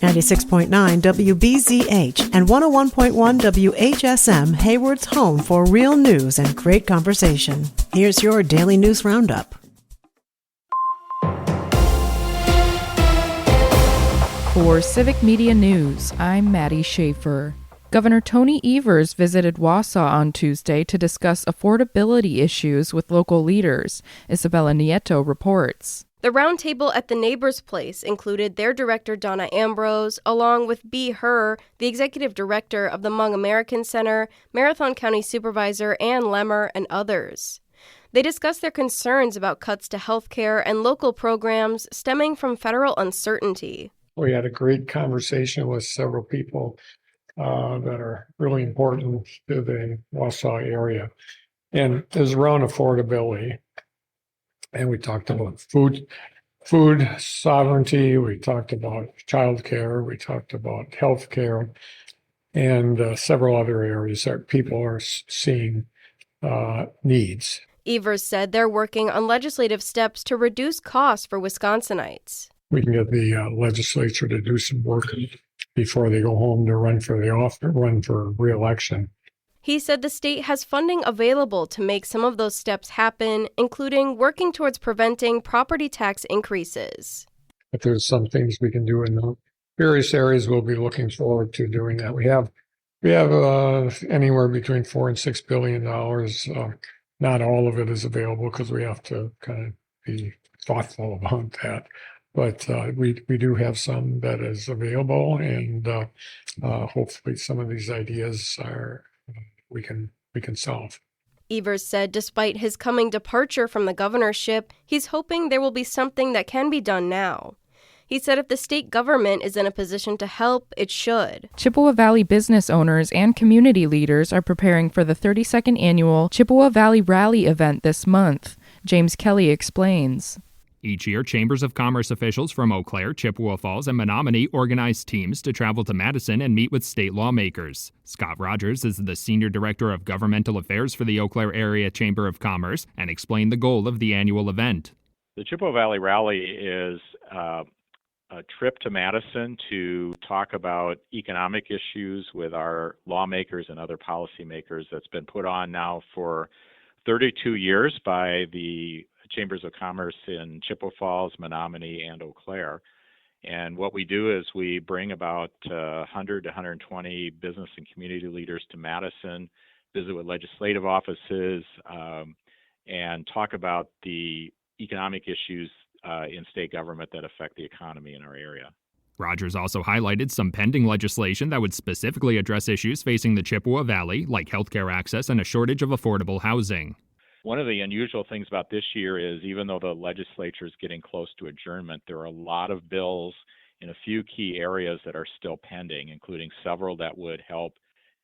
96.9 WBZH and 101.1 WHSM, Hayward's home for real news and great conversation. Here's your daily news roundup. For Civic Media News, I'm Maddie Schaefer. Governor Tony Evers visited Wausau on Tuesday to discuss affordability issues with local leaders. Isabella Nieto reports. The roundtable at the Neighbors Place included their director, Donna Ambrose, along with B. Herr, the executive director of the Hmong American Center, Marathon County Supervisor Ann Lemmer, and others. They discussed their concerns about cuts to health care and local programs stemming from federal uncertainty. We had a great conversation with several people that are really important to the Wausau area. And it was around affordability. And we talked about food sovereignty, we talked about childcare, we talked about health care, and several other areas that people are seeing needs. Evers said they're working on legislative steps to reduce costs for Wisconsinites. We can get the legislature to do some work before they go home to run for re-election. He said the state has funding available to make some of those steps happen, including working towards preventing property tax increases. If there's some things we can do in the various areas, we'll be looking forward to doing that. We have anywhere between $4 and $6 billion. Not all of it is available because we have to kind of be thoughtful about that. But we do have some that is available, and hopefully some of these ideas we can solve. Evers said despite his coming departure from the governorship, he's hoping there will be something that can be done now. He said if the state government is in a position to help, it should. Chippewa Valley business owners and community leaders are preparing for the 32nd annual Chippewa Valley Rally event this month. James Kelly explains. Each year, Chambers of Commerce officials from Eau Claire, Chippewa Falls, and Menominee organize teams to travel to Madison and meet with state lawmakers. Scott Rogers is the Senior Director of Governmental Affairs for the Eau Claire Area Chamber of Commerce and explained the goal of the annual event. The Chippewa Valley Rally is a trip to Madison to talk about economic issues with our lawmakers and other policymakers that's been put on now for 32 years by the Chambers of Commerce in Chippewa Falls, Menominee, and Eau Claire. And what we do is we bring about 100 to 120 business and community leaders to Madison, visit with legislative offices, and talk about the economic issues in state government that affect the economy in our area. Rogers also highlighted some pending legislation that would specifically address issues facing the Chippewa Valley, like healthcare access and a shortage of affordable housing. One of the unusual things about this year is even though the legislature is getting close to adjournment, there are a lot of bills in a few key areas that are still pending, including several that would help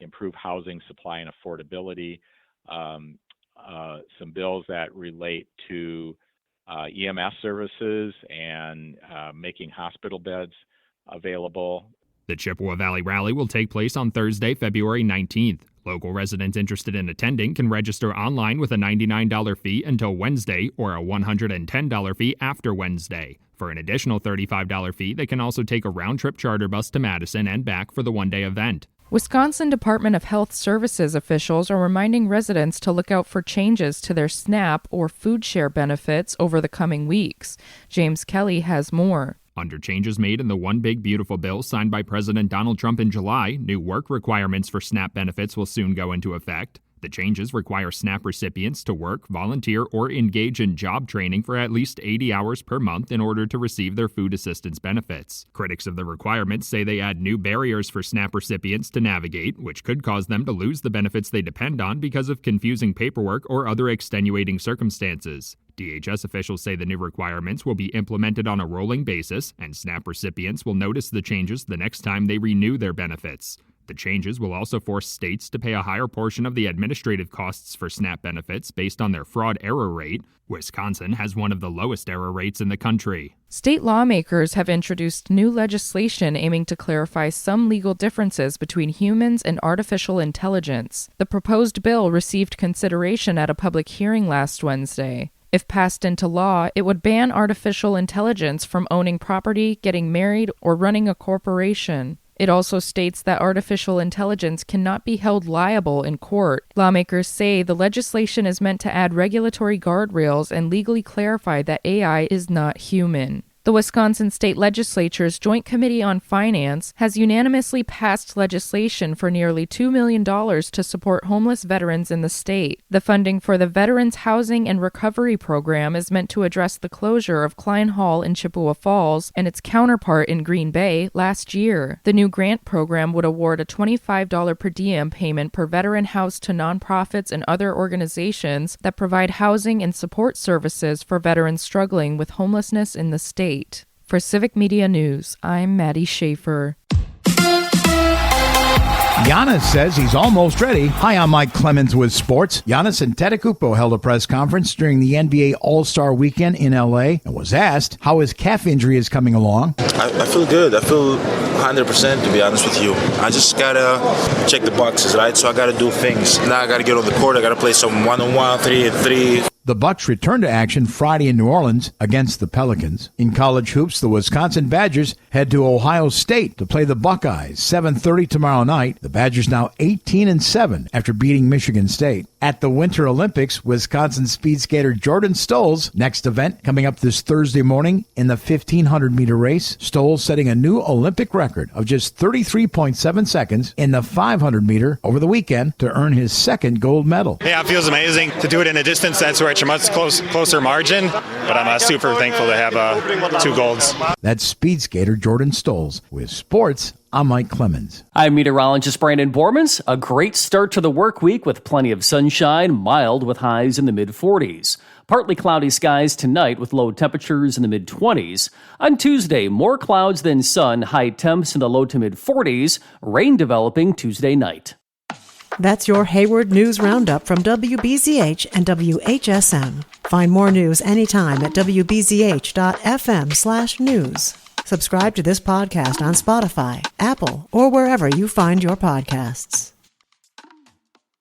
improve housing supply and affordability, some bills that relate to EMS services and making hospital beds available. The Chippewa Valley Rally will take place on Thursday, February 19th. Local residents interested in attending can register online with a $99 fee until Wednesday or a $110 fee after Wednesday. For an additional $35 fee, they can also take a round-trip charter bus to Madison and back for the one-day event. Wisconsin Department of Health Services officials are reminding residents to look out for changes to their SNAP or food share benefits over the coming weeks. James Kelly has more. Under changes made in the One Big Beautiful Bill signed by President Donald Trump in July, new work requirements for SNAP benefits will soon go into effect. The changes require SNAP recipients to work, volunteer, or engage in job training for at least 80 hours per month in order to receive their food assistance benefits. Critics of the requirements say they add new barriers for SNAP recipients to navigate, which could cause them to lose the benefits they depend on because of confusing paperwork or other extenuating circumstances. DHS officials say the new requirements will be implemented on a rolling basis, and SNAP recipients will notice the changes the next time they renew their benefits. The changes will also force states to pay a higher portion of the administrative costs for SNAP benefits based on their fraud error rate. Wisconsin has one of the lowest error rates in the country. State lawmakers have introduced new legislation aiming to clarify some legal differences between humans and artificial intelligence. The proposed bill received consideration at a public hearing last Wednesday. If passed into law, it would ban artificial intelligence from owning property, getting married, or running a corporation. It also states that artificial intelligence cannot be held liable in court. Lawmakers say the legislation is meant to add regulatory guardrails and legally clarify that AI is not human. The Wisconsin State Legislature's Joint Committee on Finance has unanimously passed legislation for nearly $2 million to support homeless veterans in the state. The funding for the Veterans Housing and Recovery Program is meant to address the closure of Klein Hall in Chippewa Falls and its counterpart in Green Bay last year. The new grant program would award a $25 per diem payment per veteran housed to nonprofits and other organizations that provide housing and support services for veterans struggling with homelessness in the state. For Civic Media News, I'm Maddie Schaefer. Giannis says he's almost ready. Hi, I'm Mike Clemens with sports. Giannis Antetokounmpo held a press conference during the NBA All-Star Weekend in L.A. and was asked how his calf injury is coming along. I feel good. I feel 100%, to be honest with you. I just got to check the boxes, right? So I got to do things. Now I got to get on the court. I got to play some one-on-one, 3-3. The Bucks return to action Friday in New Orleans against the Pelicans. In college hoops, the Wisconsin Badgers head to Ohio State to play the Buckeyes. 7:30 tomorrow night. The Badgers now 18-7 after beating Michigan State. At the Winter Olympics, Wisconsin speed skater Jordan Stolz' next event coming up this Thursday morning in the 1,500-meter race. Stolz setting a new Olympic record of just 33.7 seconds in the 500-meter over the weekend to earn his second gold medal. Yeah, it feels amazing to do it in a distance that's where it's a much closer margin, but I'm super thankful to have 2 golds. That's speed skater Jordan Stolz. With sports, I'm Mike Clemens. I'm meteorologist Brandon Bormans. A great start to the work week with plenty of sunshine, mild with highs in the mid-40s. Partly cloudy skies tonight with low temperatures in the mid-20s. On Tuesday, more clouds than sun, high temps in the low to mid-40s, rain developing Tuesday night. That's your Hayward News Roundup from WBZH and WHSM. Find more news anytime at wbzh.fm/news. Subscribe to this podcast on Spotify, Apple, or wherever you find your podcasts.